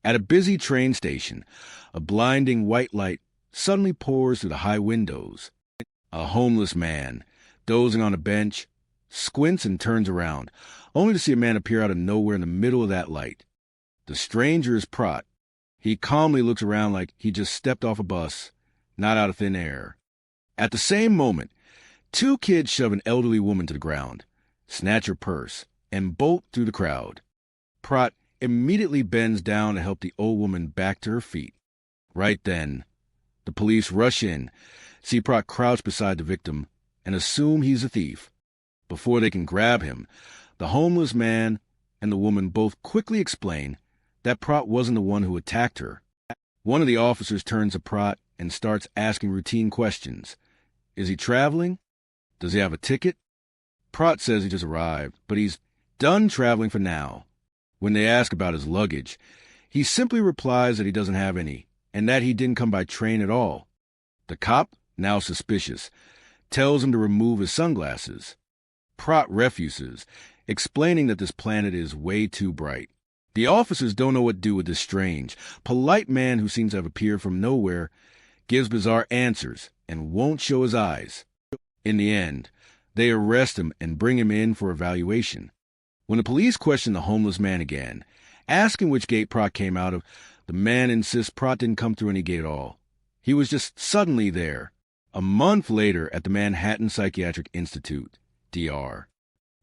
At a busy train station, a blinding white light suddenly pours through the high windows. A homeless man, dozing on a bench, squints and turns around, only to see a man appear out of nowhere in the middle of that light. The stranger is Prot. He calmly looks around like he just stepped off a bus, not out of thin air. At the same moment, two kids shove an elderly woman to the ground, snatch her purse, and bolt through the crowd. Prot immediately bends down to help the old woman back to her feet. Right then, the police rush in, see Prot crouch beside the victim, and assume he's a thief. Before they can grab him, the homeless man and the woman both quickly explain that Prot wasn't the one who attacked her. One of the officers turns to Prot and starts asking routine questions. Is he traveling? Does he have a ticket? Prot says he just arrived, but he's done traveling for now. When they ask about his luggage, he simply replies that he doesn't have any, and that he didn't come by train at all. The cop, now suspicious, tells him to remove his sunglasses. Prot refuses, explaining that this planet is way too bright. The officers don't know what to do with this strange, polite man who seems to have appeared from nowhere, gives bizarre answers, and won't show his eyes. In the end, they arrest him and bring him in for evaluation. When the police question the homeless man again, asking which gate Prot came out of, the man insists Prot didn't come through any gate at all. He was just suddenly there. A month later at the Manhattan Psychiatric Institute, DR.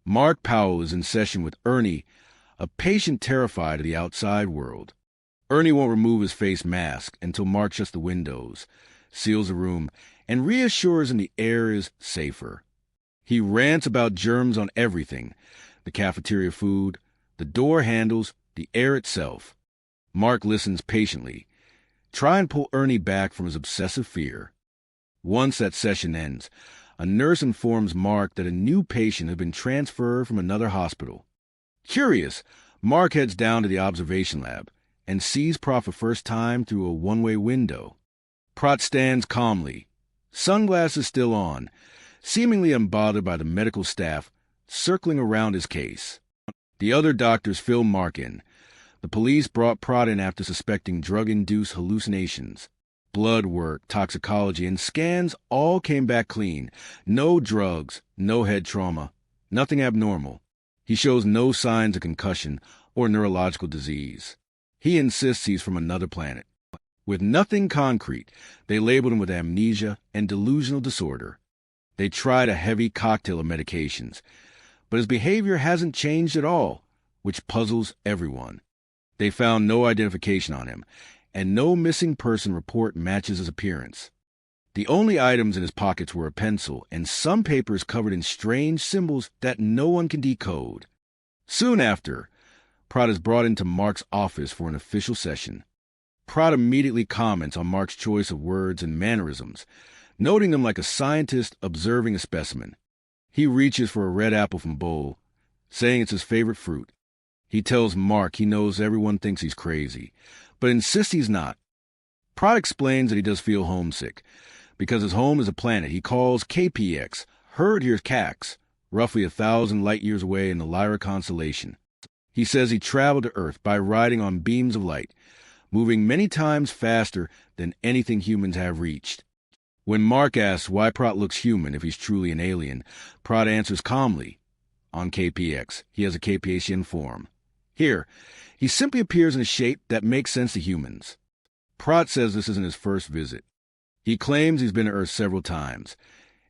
Mark Powell is in session with Ernie, a patient terrified of the outside world. Ernie won't remove his face mask until Mark shuts the windows, seals the room, and reassures him the air is safer. He rants about germs on everything, the cafeteria food, the door handles, the air itself. Mark listens patiently, trying to pull Ernie back from his obsessive fear. Once that session ends, a nurse informs Mark that a new patient has been transferred from another hospital. Curious, Mark heads down to the observation lab and sees Prot for the first time through a one-way window. Prot stands calmly, sunglasses still on, seemingly unbothered by the medical staff circling around his case. The other doctors fill Mark in. The police brought Prot in after suspecting drug-induced hallucinations. Blood work, toxicology, and scans all came back clean. No drugs, no head trauma, nothing abnormal. He shows no signs of concussion or neurological disease. He insists he's from another planet. With nothing concrete, they labeled him with amnesia and delusional disorder. They tried a heavy cocktail of medications, but his behavior hasn't changed at all, which puzzles everyone. They found no identification on him, and no missing person report matches his appearance. The only items in his pockets were a pencil and some papers covered in strange symbols that no one can decode. Soon after, Prot is brought into Mark's office for an official session. Prot immediately comments on Mark's choice of words and mannerisms, noting them like a scientist observing a specimen. He reaches for a red apple from bowl, saying it's his favorite fruit. He tells Mark he knows everyone thinks he's crazy, but insists he's not. Prot explains that he does feel homesick, because his home is a planet he calls K-PAX, heard here's K-PAX, roughly 1,000 light-years away in the Lyra constellation. He says he traveled to Earth by riding on beams of light, moving many times faster than anything humans have reached. When Mark asks why Prot looks human if he's truly an alien, Prot answers calmly. On K-PAX, he has a K-PAXian form. Here, he simply appears in a shape that makes sense to humans. Prot says this isn't his first visit. He claims he's been to Earth several times,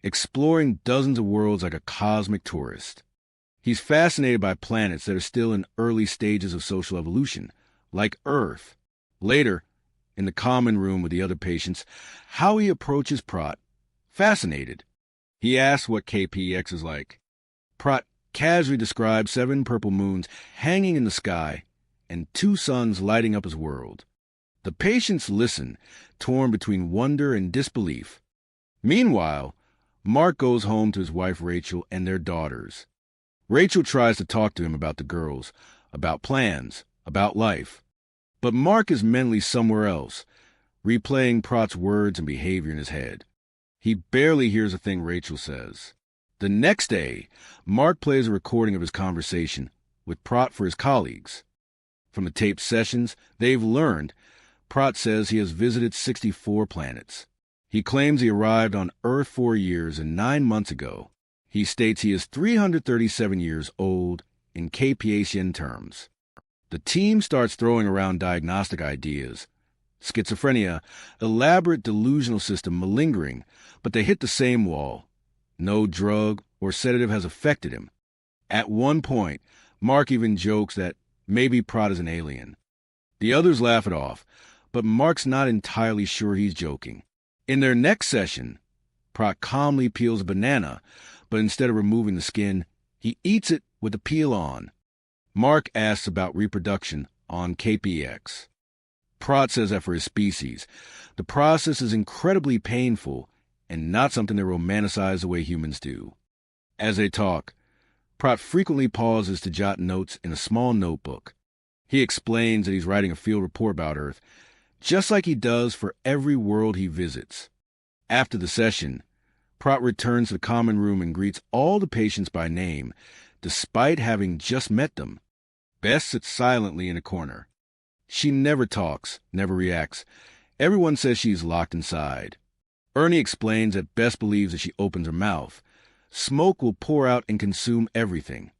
exploring dozens of worlds like a cosmic tourist. He's fascinated by planets that are still in early stages of social evolution, like Earth. Later, in the common room with the other patients, how he approaches Prot. Fascinated. He asks what K-PAX is like. Prot casually describes 7 purple moons hanging in the sky and 2 suns lighting up his world. The patients listen, torn between wonder and disbelief. Meanwhile, Mark goes home to his wife Rachel and their daughters. Rachel tries to talk to him about the girls, about plans, about life. But Mark is mentally somewhere else, replaying Prot's words and behavior in his head. He barely hears a thing Rachel says. The next day, Mark plays a recording of his conversation with Prot for his colleagues. From the taped sessions they've learned, Prot says he has visited 64 planets. He claims he arrived on Earth 4 years and 9 months ago. He states he is 337 years old in K-PAX terms. The team starts throwing around diagnostic ideas. Schizophrenia, elaborate delusional system malingering, but they hit the same wall. No drug or sedative has affected him. At one point, Mark even jokes that maybe Prot is an alien. The others laugh it off, but Mark's not entirely sure he's joking. In their next session, Prot calmly peels a banana, but instead of removing the skin, he eats it with the peel on. Mark asks about reproduction on K-PAX. Prot says that for his species, the process is incredibly painful and not something they romanticize the way humans do. As they talk, Prot frequently pauses to jot notes in a small notebook. He explains that he's writing a field report about Earth, just like he does for every world he visits. After the session, Prot returns to the common room and greets all the patients by name, despite having just met them. Bess sits silently in a corner. She never talks, never reacts. Everyone says she's locked inside. Ernie explains that Bess believes if she opens her mouth, smoke will pour out and consume everything.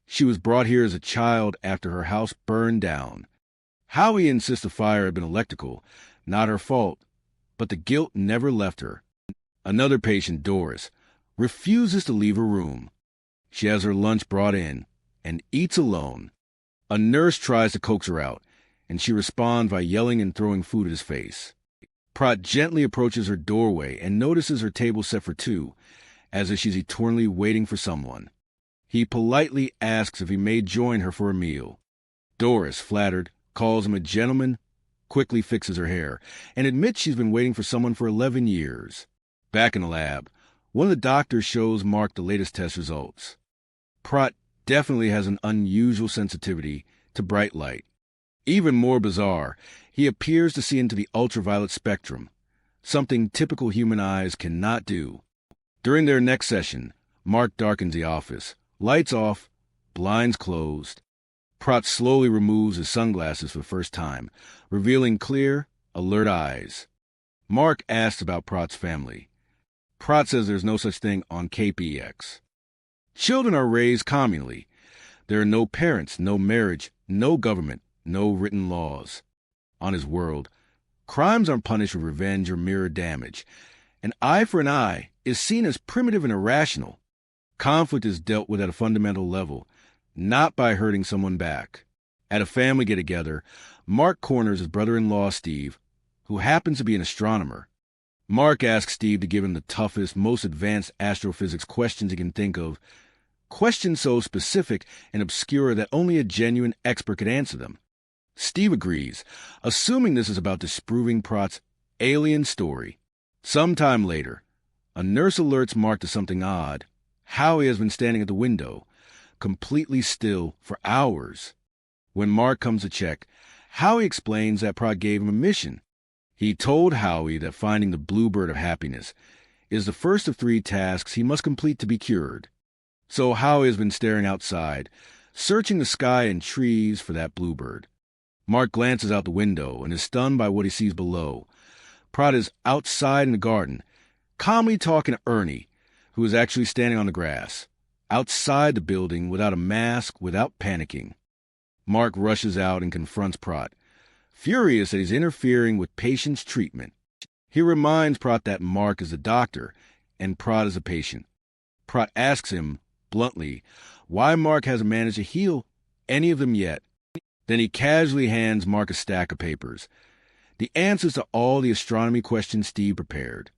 She was brought here as a child after her house burned down. Howie insists the fire had been electrical, not her fault, but the guilt never left her. Another patient, Doris, refuses to leave her room. She has her lunch brought in and eats alone. A nurse tries to coax her out, and she responds by yelling and throwing food at his face. Prot gently approaches her doorway and notices her table set for two, as if she's eternally waiting for someone. He politely asks if he may join her for a meal. Doris, flattered, calls him a gentleman, quickly fixes her hair, and admits she's been waiting for someone for 11 years. Back in the lab, one of the doctors shows Mark the latest test results. Prot definitely has an unusual sensitivity to bright light. Even more bizarre, he appears to see into the ultraviolet spectrum, something typical human eyes cannot do. During their next session, Mark darkens the office, lights off, blinds closed. Prot slowly removes his sunglasses for the first time, revealing clear, alert eyes. Mark asks about Prot's family. Prot says there's no such thing on K-PAX. Children are raised communally. There are no parents, no marriage, no government, no written laws. On his world, crimes aren't punished with revenge or mirror damage. An eye for an eye is seen as primitive and irrational. Conflict is dealt with at a fundamental level, not by hurting someone back. At a family get-together, Mark corners his brother-in-law, Steve, who happens to be an astronomer. Mark asks Steve to give him the toughest, most advanced astrophysics questions he can think of, questions so specific and obscure that only a genuine expert could answer them. Steve agrees, assuming this is about disproving Prot's alien story. Sometime later, a nurse alerts Mark to something odd. Howie has been standing at the window, completely still, for hours. When Mark comes to check, Howie explains that Prot gave him a mission. He told Howie that finding the bluebird of happiness is the first of 3 tasks he must complete to be cured. So Howie has been staring outside, searching the sky and trees for that bluebird. Mark glances out the window and is stunned by what he sees below. Prot is outside in the garden, calmly talking to Ernie, who is actually standing on the grass, outside the building without a mask, without panicking. Mark rushes out and confronts Prot, furious that he's interfering with patients' treatment. He reminds Prot that Mark is a doctor and Prot is a patient. Prot asks him, bluntly, why Mark hasn't managed to heal any of them yet. Then he casually hands Mark a stack of papers, the answers to all the astronomy questions Steve prepared.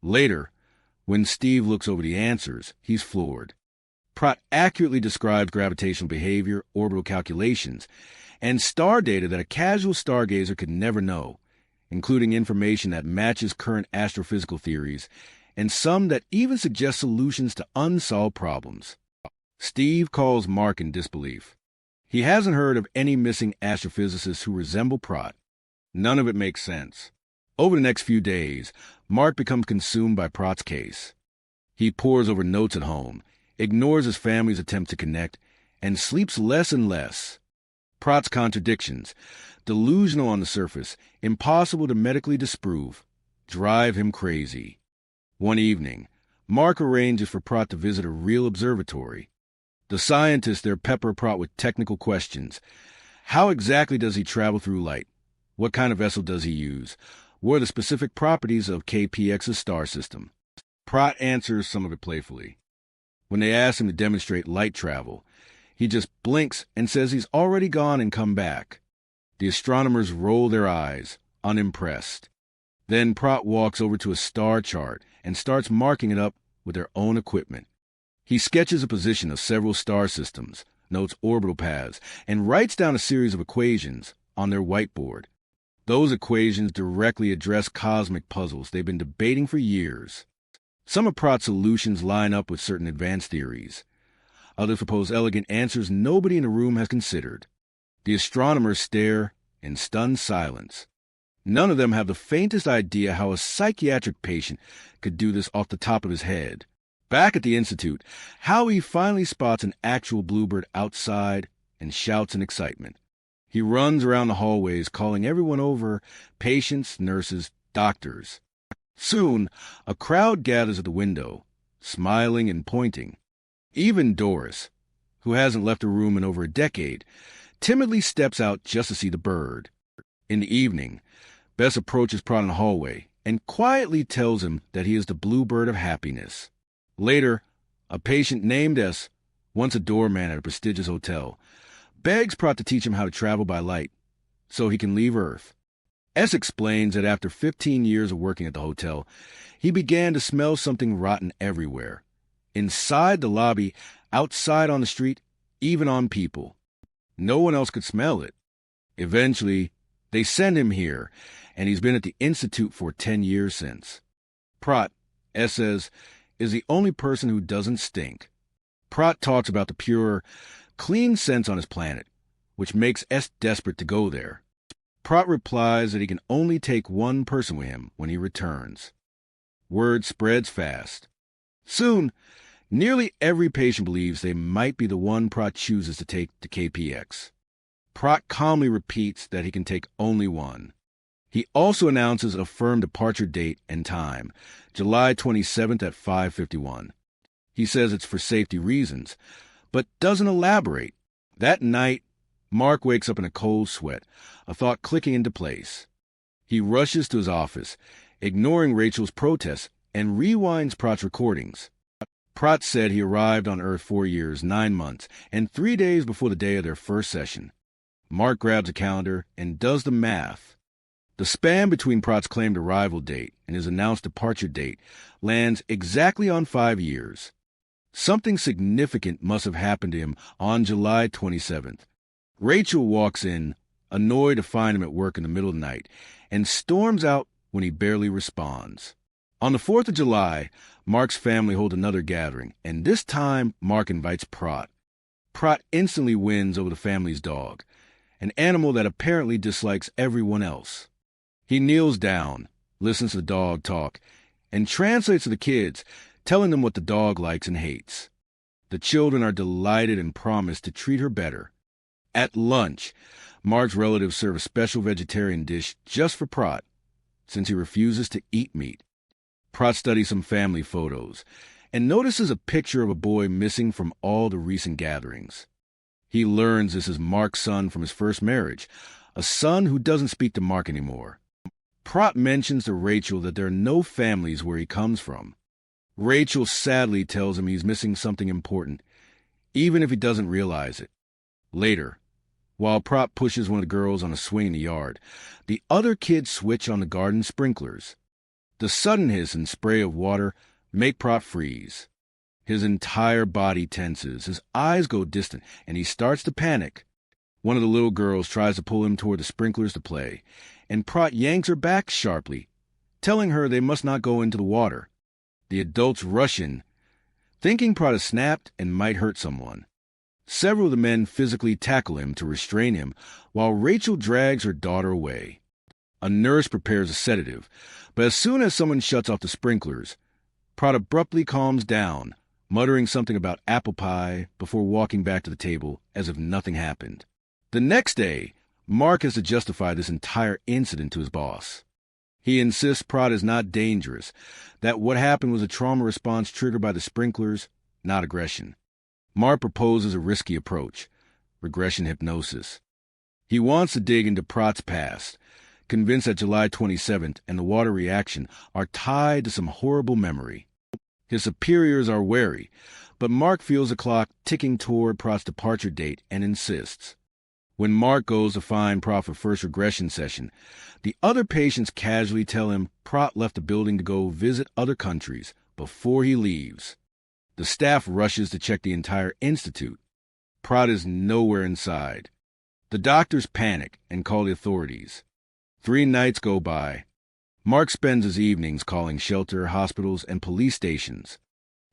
Later, when Steve looks over the answers, he's floored. Prot accurately describes gravitational behavior, orbital calculations, and star data that a casual stargazer could never know, including information that matches current astrophysical theories, and some that even suggest solutions to unsolved problems. Steve calls Mark in disbelief. He hasn't heard of any missing astrophysicists who resemble Prot. None of it makes sense. Over the next few days, Mark becomes consumed by Prot's case. He pores over notes at home, ignores his family's attempt to connect, and sleeps less and less. Prot's contradictions, delusional on the surface, impossible to medically disprove, drive him crazy. One evening, Mark arranges for Prot to visit a real observatory. The scientists there pepper Prot with technical questions. How exactly does he travel through light? What kind of vessel does he use? What are the specific properties of K-PAX's star system? Prot answers some of it playfully. When they ask him to demonstrate light travel, he just blinks and says he's already gone and come back. The astronomers roll their eyes, unimpressed. Then Prot walks over to a star chart and starts marking it up with their own equipment. He sketches a position of several star systems, notes orbital paths, and writes down a series of equations on their whiteboard. Those equations directly address cosmic puzzles they've been debating for years. Some of Prot's solutions line up with certain advanced theories. Others propose elegant answers nobody in the room has considered. The astronomers stare in stunned silence. None of them have the faintest idea how a psychiatric patient could do this off the top of his head. Back at the Institute, Howie finally spots an actual bluebird outside and shouts in excitement. He runs around the hallways calling everyone over, patients, nurses, doctors. Soon, a crowd gathers at the window, smiling and pointing. Even Doris, who hasn't left her room in over a decade, timidly steps out just to see the bird. In the evening, Bess approaches Prot in the hallway and quietly tells him that he is the bluebird of happiness. Later, a patient named S, once a doorman at a prestigious hotel, begs Prot to teach him how to travel by light so he can leave Earth. S explains that after 15 years of working at the hotel, he began to smell something rotten everywhere. Inside the lobby, outside on the street, even on people. No one else could smell it. Eventually, they send him here, and he's been at the Institute for 10 years since. Prot, S says, is the only person who doesn't stink. Prot talks about the pure, clean sense on his planet, which makes S desperate to go there. Prot replies that he can only take one person with him when he returns. Word spreads fast. Soon, nearly every patient believes they might be the one Prot chooses to take to K-PAX. Prot calmly repeats that he can take only one. He also announces a firm departure date and time, July 27th at 5:51. He says it's for safety reasons, but doesn't elaborate. That night, Mark wakes up in a cold sweat, a thought clicking into place. He rushes to his office, ignoring Rachel's protests, and rewinds Prot's recordings. Prot said he arrived on Earth 4 years, 9 months, and 3 days before the day of their first session. Mark grabs a calendar and does the math. The span between Prot's claimed arrival date and his announced departure date lands exactly on 5 years. Something significant must have happened to him on July 27th. Rachel walks in, annoyed to find him at work in the middle of the night, and storms out when he barely responds. On the 4th of July, Mark's family hold another gathering, and this time Mark invites Prot. Prot instantly wins over the family's dog, an animal that apparently dislikes everyone else. He kneels down, listens to the dog talk, and translates to the kids, telling them what the dog likes and hates. The children are delighted and promise to treat her better. At lunch, Mark's relatives serve a special vegetarian dish just for Prot, since he refuses to eat meat. Prot studies some family photos and notices a picture of a boy missing from all the recent gatherings. He learns this is Mark's son from his first marriage, a son who doesn't speak to Mark anymore. Prot mentions to Rachel that there are no families where he comes from. Rachel sadly tells him he's missing something important, even if he doesn't realize it. Later, while Prot pushes one of the girls on a swing in the yard, the other kids switch on the garden sprinklers. The sudden hiss and spray of water make Prot freeze. His entire body tenses, his eyes go distant, and he starts to panic. One of the little girls tries to pull him toward the sprinklers to play, and Prot yanks her back sharply, telling her they must not go into the water. The adults rush in, thinking Prot has snapped and might hurt someone. Several of the men physically tackle him to restrain him, while Rachel drags her daughter away. A nurse prepares a sedative, but as soon as someone shuts off the sprinklers, Prot abruptly calms down, muttering something about apple pie before walking back to the table as if nothing happened. The next day, Mark has to justify this entire incident to his boss. He insists Prot is not dangerous, that what happened was a trauma response triggered by the sprinklers, not aggression. Mark proposes a risky approach, regression hypnosis. He wants to dig into Prot's past, convinced that July 27th and the water reaction are tied to some horrible memory. His superiors are wary, but Mark feels the clock ticking toward Prot's departure date and insists. When Mark goes to find Prot for first regression session, the other patients casually tell him Prot left the building to go visit other countries before he leaves. The staff rushes to check the entire institute. Prot is nowhere inside. The doctors panic and call the authorities. 3 nights go by. Mark spends his evenings calling shelter, hospitals, and police stations.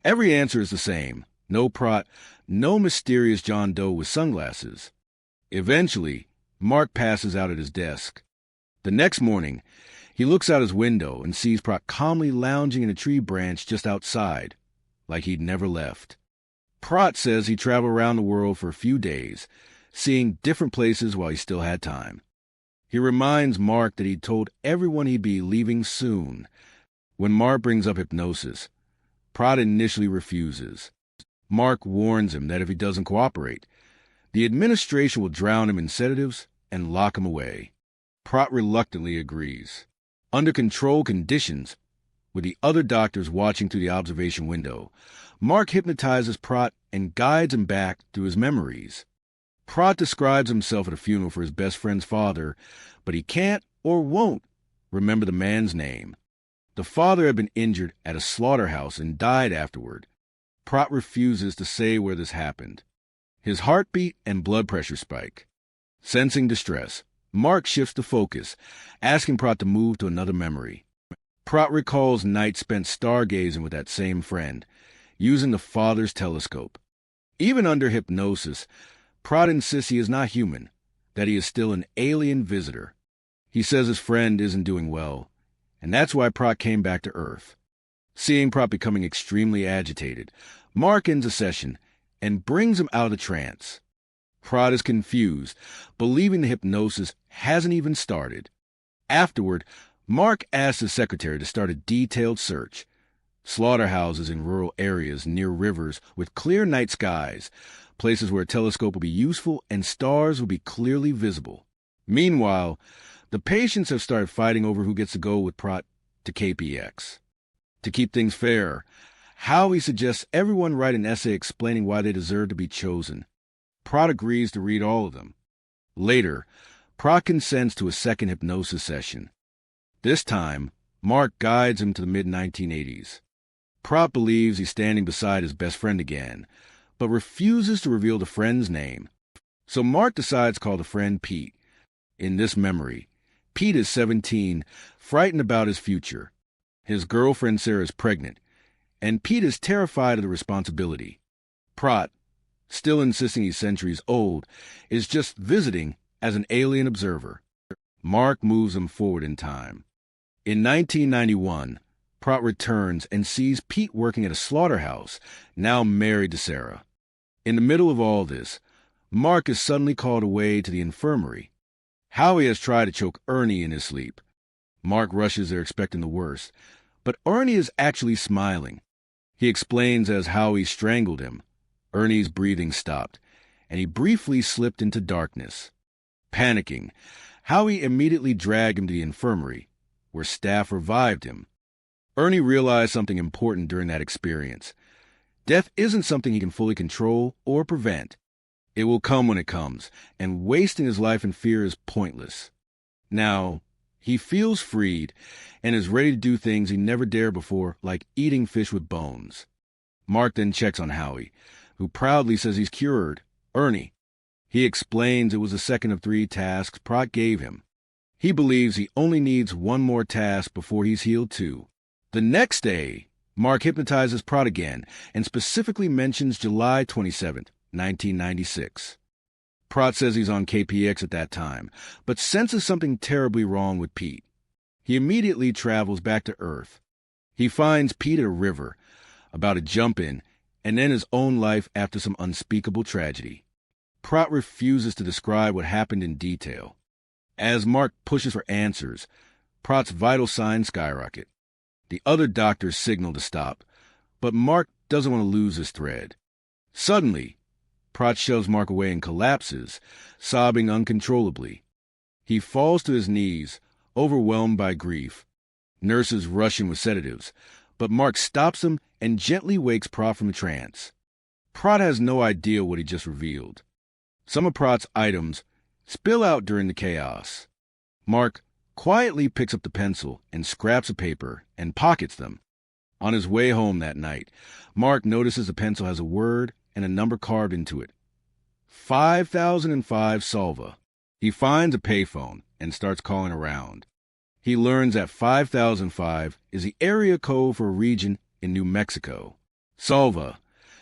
Every answer is the same. No Prot, no mysterious John Doe with sunglasses. Eventually, Mark passes out at his desk. The next morning, he looks out his window and sees Prot calmly lounging in a tree branch just outside, like he'd never left. Prot says he traveled around the world for a few days, seeing different places while he still had time. He reminds Mark that he'd told everyone he'd be leaving soon. When Mark brings up hypnosis, Prot initially refuses. Mark warns him that if he doesn't cooperate, the administration will drown him in sedatives and lock him away. Prot reluctantly agrees. Under controlled conditions, with the other doctors watching through the observation window, Mark hypnotizes Prot and guides him back through his memories. Prot describes himself at a funeral for his best friend's father, but he can't or won't remember the man's name. The father had been injured at a slaughterhouse and died afterward. Prot refuses to say where this happened. His heartbeat and blood pressure spike. Sensing distress, Mark shifts the focus, asking Prot to move to another memory. Prot recalls nights spent stargazing with that same friend, using the father's telescope. Even under hypnosis, Prot insists he is not human, that he is still an alien visitor. He says his friend isn't doing well, and that's why Prot came back to Earth. Seeing Prot becoming extremely agitated, Mark ends a session and brings him out of the trance. Prot is confused, believing the hypnosis hasn't even started. Afterward, Mark asks his secretary to start a detailed search. Slaughterhouses in rural areas near rivers with clear night skies, places where a telescope will be useful and stars will be clearly visible. Meanwhile, the patients have started fighting over who gets to go with Prot to K-PAX. To keep things fair, Howie suggests everyone write an essay explaining why they deserve to be chosen. Prot agrees to read all of them. Later, Prot consents to a second hypnosis session. This time, Mark guides him to the mid-1980s. Prot believes he's standing beside his best friend again, but refuses to reveal the friend's name. So Mark decides to call the friend Pete. In this memory, Pete is 17, frightened about his future. His girlfriend Sarah is pregnant, and Pete is terrified of the responsibility. Prot, still insisting he's centuries old, is just visiting as an alien observer. Mark moves him forward in time. In 1991, Prot returns and sees Pete working at a slaughterhouse, now married to Sarah. In the middle of all this, Mark is suddenly called away to the infirmary. Howie has tried to choke Ernie in his sleep. Mark rushes there expecting the worst, but Ernie is actually smiling. He explains as Howie strangled him. Ernie's breathing stopped, and he briefly slipped into darkness. Panicking, Howie immediately dragged him to the infirmary, where staff revived him. Ernie realized something important during that experience. Death isn't something he can fully control or prevent. It will come when it comes, and wasting his life in fear is pointless. Now, he feels freed and is ready to do things he never dared before, like eating fish with bones. Mark then checks on Howie, who proudly says he's cured Ernie. He explains it was the second of 3 tasks Prot gave him. He believes he only needs one more task before he's healed too. The next day, Mark hypnotizes Prot again and specifically mentions July 27th, 1996. Prot says he's on K-PAX at that time, but senses something terribly wrong with Pete. He immediately travels back to Earth. He finds Pete at a river, about to jump in, and end his own life after some unspeakable tragedy. Prot refuses to describe what happened in detail. As Mark pushes for answers, Prot's vital signs skyrocket. The other doctors signal to stop, but Mark doesn't want to lose his thread. Suddenly, Prot shoves Mark away and collapses, sobbing uncontrollably. He falls to his knees, overwhelmed by grief. Nurses rush in with sedatives, but Mark stops him and gently wakes Prot from the trance. Prot has no idea what he just revealed. Some of Prot's items spill out during the chaos. Mark quietly picks up the pencil and scraps of paper and pockets them. On his way home that night, Mark notices the pencil has a word and a number carved into it. 5005 Salva. He finds a payphone and starts calling around. He learns that 5005 is the area code for a region in New Mexico. Salva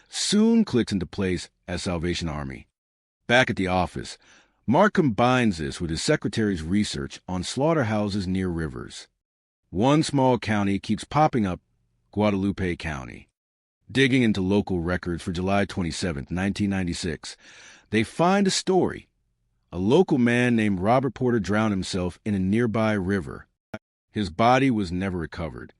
soon clicks into place as Salvation Army. Back at the office, Mark combines this with his secretary's research on slaughterhouses near rivers. One small county keeps popping up, Guadalupe County. Digging into local records for July 27, 1996, they find a story. A local man named Robert Porter drowned himself in a nearby river. His body was never recovered.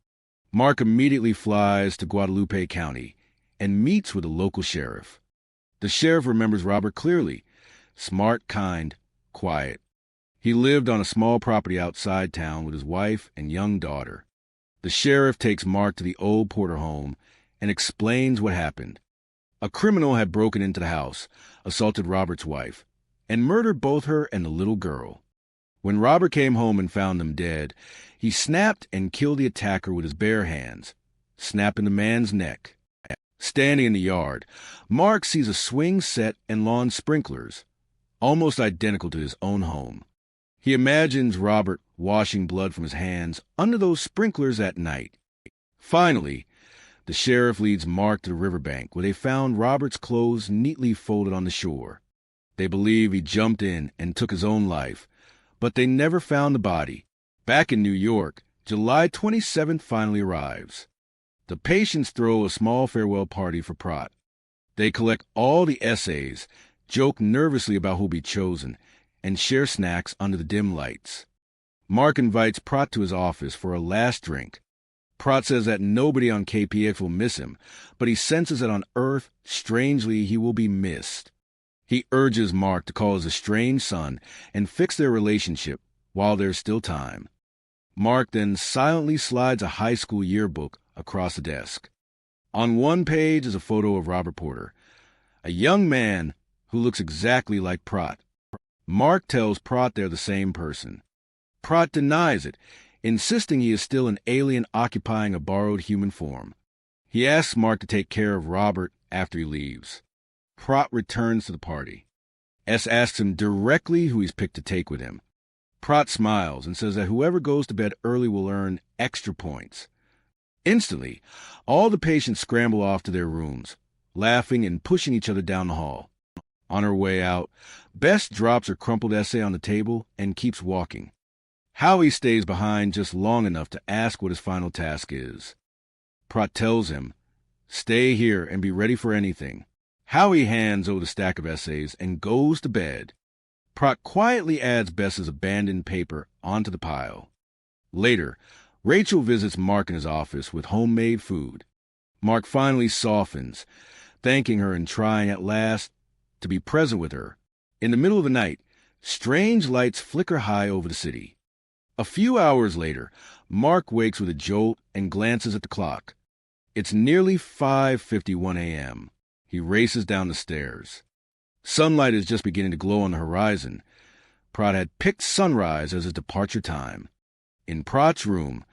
Mark immediately flies to Guadalupe County and meets with the local sheriff. The sheriff remembers Robert clearly. Smart, kind, quiet. He lived on a small property outside town with his wife and young daughter. The sheriff takes Mark to the old Porter home and explains what happened. A criminal had broken into the house, assaulted Robert's wife, and murdered both her and the little girl. When Robert came home and found them dead, he snapped and killed the attacker with his bare hands, snapping the man's neck. Standing in the yard, Mark sees a swing set and lawn sprinklers, almost identical to his own home. He imagines Robert washing blood from his hands under those sprinklers at night. Finally, the sheriff leads Mark to the riverbank where they found Robert's clothes neatly folded on the shore. They believe he jumped in and took his own life, but they never found the body. Back in New York, July 27th finally arrives. The patients throw a small farewell party for Prot. They collect all the essays, joke nervously about who'll be chosen, and share snacks under the dim lights. Mark invites Prot to his office for a last drink. Prot says that nobody on K-PAX will miss him, but he senses that on Earth, strangely, he will be missed. He urges Mark to call his estranged son and fix their relationship while there's still time. Mark then silently slides a high school yearbook across the desk. On one page is a photo of Robert Porter, a young man who looks exactly like Prot. Mark tells Prot they're the same person. Prot denies it, insisting he is still an alien occupying a borrowed human form. He asks Mark to take care of Robert after he leaves. Prot returns to the party. S asks him directly who he's picked to take with him. Prot smiles and says that whoever goes to bed early will earn extra points. Instantly, all the patients scramble off to their rooms, laughing and pushing each other down the hall. On her way out, Bess drops her crumpled essay on the table and keeps walking. Howie stays behind just long enough to ask what his final task is. Prot tells him, "Stay here and be ready for anything." Howie hands over the stack of essays and goes to bed. Prot quietly adds Bess's abandoned paper onto the pile. Later, Rachel visits Mark in his office with homemade food. Mark finally softens, thanking her and trying at last to be present with her. In the middle of the night, strange lights flicker high over the city. A few hours later, Mark wakes with a jolt and glances at the clock. It's nearly 5:51 a.m. He races down the stairs. Sunlight is just beginning to glow on the horizon. Prot had picked sunrise as his departure time. In Prot's room,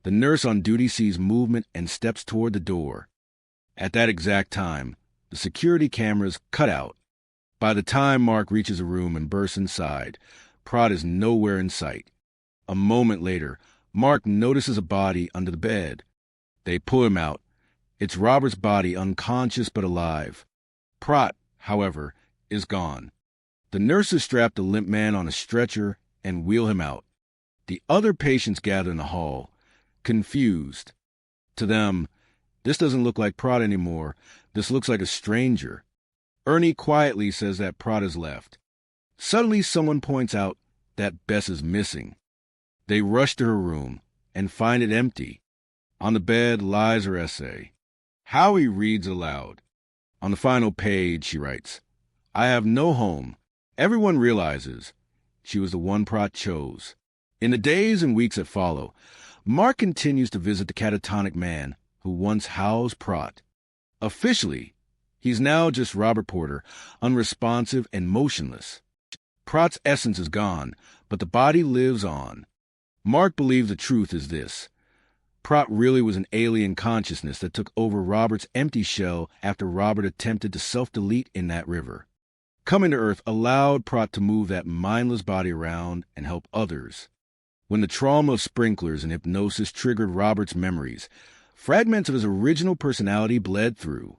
the nurse on duty sees movement and steps toward the door. At that exact time, the security cameras cut out. By the time Mark reaches the room and bursts inside, Prot is nowhere in sight. A moment later, Mark notices a body under the bed. They pull him out. It's Robert's body, unconscious but alive. Prot, however, is gone. The nurses strap the limp man on a stretcher and wheel him out. The other patients gather in the hall, confused. To them, this doesn't look like Prot anymore. This looks like a stranger. Ernie quietly says that Prot has left. Suddenly, someone points out that Bess is missing. They rush to her room and find it empty. On the bed lies her essay. Howie reads aloud. On the final page, she writes, "I have no home. Everyone realizes she was the one Prot chose." In the days and weeks that follow, Mark continues to visit the catatonic man who once housed Prot. Officially, he's now just Robert Porter, unresponsive and motionless. Prot's essence is gone, but the body lives on. Mark believes the truth is this. Prot really was an alien consciousness that took over Robert's empty shell after Robert attempted to self-delete in that river. Coming to Earth allowed Prot to move that mindless body around and help others. When the trauma of sprinklers and hypnosis triggered Robert's memories, fragments of his original personality bled through.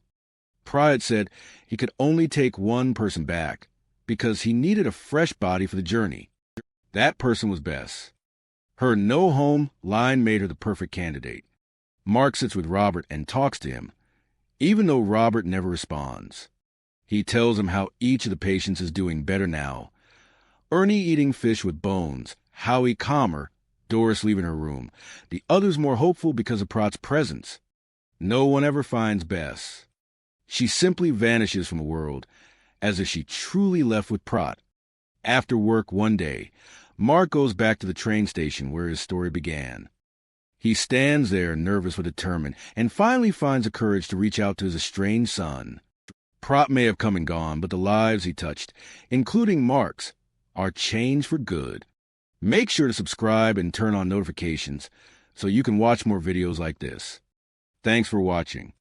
Prot said he could only take one person back because he needed a fresh body for the journey. That person was Bess. Her no home line made her the perfect candidate. Mark sits with Robert and talks to him, even though Robert never responds. He tells him how each of the patients is doing better now. Ernie eating fish with bones, Howie calmer, Doris leaving her room, the others more hopeful because of Prot's presence. No one ever finds Bess. She simply vanishes from the world, as if she truly left with Prot. After work one day, Mark goes back to the train station where his story began. He stands there, nervous but determined, and finally finds the courage to reach out to his estranged son. Prot may have come and gone, but the lives he touched, including Mark's, are changed for good. Make sure to subscribe and turn on notifications so you can watch more videos like this. Thanks for watching.